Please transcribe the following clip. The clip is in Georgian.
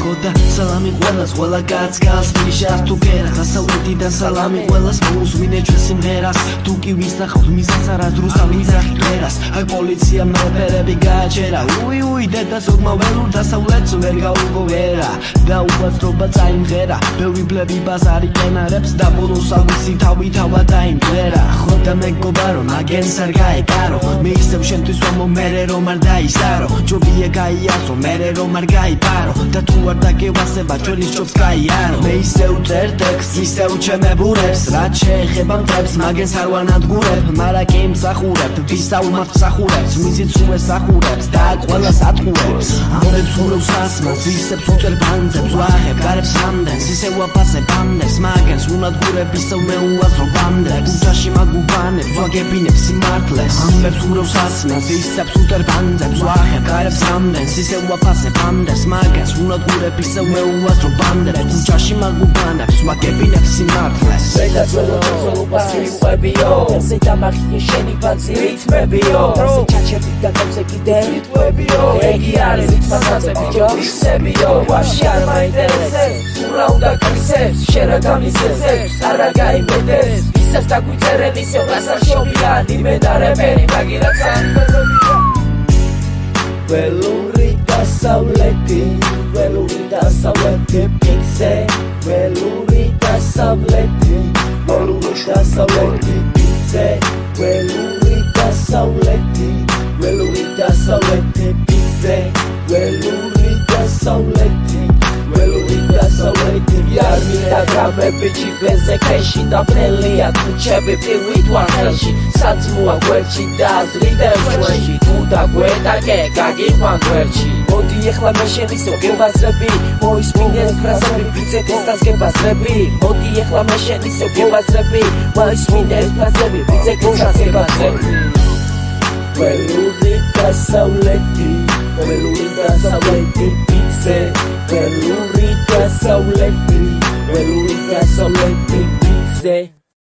ხოდა სალამი ყველას ყველა კაცს გალს ვიშარ თუ გერა დასავლეთიდან სალამი ყველას მოუსმინე ჩვენ სიმღერას თუ კი ვისახავთ მისას არასდროს ამიზახი წერას აი პოლიციამ რეპერები გააჩერა უი დედა ზოგმა ველურ დასავლეთს ვერ გაუგოვერა და უბრალოდ წაიმღერა ბევრი ბლები ბაზარი კენარებს და ბოლოს ავისი თავი თავად დაიმღერა ხოდა მეგობარო მაგენს არ გაეკარო მე ისევ შენთვის ვამო მერე რომ არ დაისარო ჯობია გაიაზრო მერე რომ არ გაიპარო და თუ არ დაგევასება ჩვენი ჯობს გაიარო მე ისევ წერ ტექსტს ისევ ჩემებურებს რაც შეეხება მტრებს მაგენს არ ვანადგურებ მარა კი მსახურებ ვისაუმართ მსახურებს მიზიც უესახურებს და ყველას ატყუებს ამებს ურევს ასმას ისევ უწერ ბანძებს ვახებ გარებს ამდენს ისევ ვაფასებ ამდენს მაგენს უნადგურებ ისევ მე უაზრო ბანდებს უჯაში მაგუბანებს ვაგებინებ სიმართლეს ამებს ურევს ასმას ისევ უწერ ბანძებს ვახებ გარებს ამდენს ისევ ვაფასებ ამდენს მაგენს უნადგურებ ისევ მე უაზრო ბანდებს უჯაში მაგუბანებს ვაგებინებ სიმართლეს ზედაცველობას მივყვებიო ზედამახი შენი ბაცი რითმებიო ჩაჩები და კაცე კიდე რითმებიო ეგი არის რითმასაზე ბიჭო ისებიო ვაში არ მაინტერესებს რა უნდა გისებს შერა გამიზესებს არა გაიმედებს ისევ დაგვიწერენ ისევ გასაშობია იმედარებენი მაგირაც ანბეზებია ველური დასავლეთი პიქსე ველური დასავლეთი პიქსე ველური დასავლეთი პიქსე ველური დასავლეთი იარმი და გამები ჯიბეზე ქეში და ბრელია ქუჩები პილვით ვარ ხელში საცმუა გვერდში და აზრიდებ ჩვენში თუ დაგვეტაკე გაგიყვან გვერდში მოდი ეხლა მე შენ ისო გებაზრები მოისმინეს ფრაზები ბიცეთის დასგებაზრები მოდი ეხლა მე შენ ისო გებაზრები მოისმინეს ფრაზები ბიცეთის დასგებაზრები ველური დასავლეთი პიქსე ველური დასავლეთი პიქსე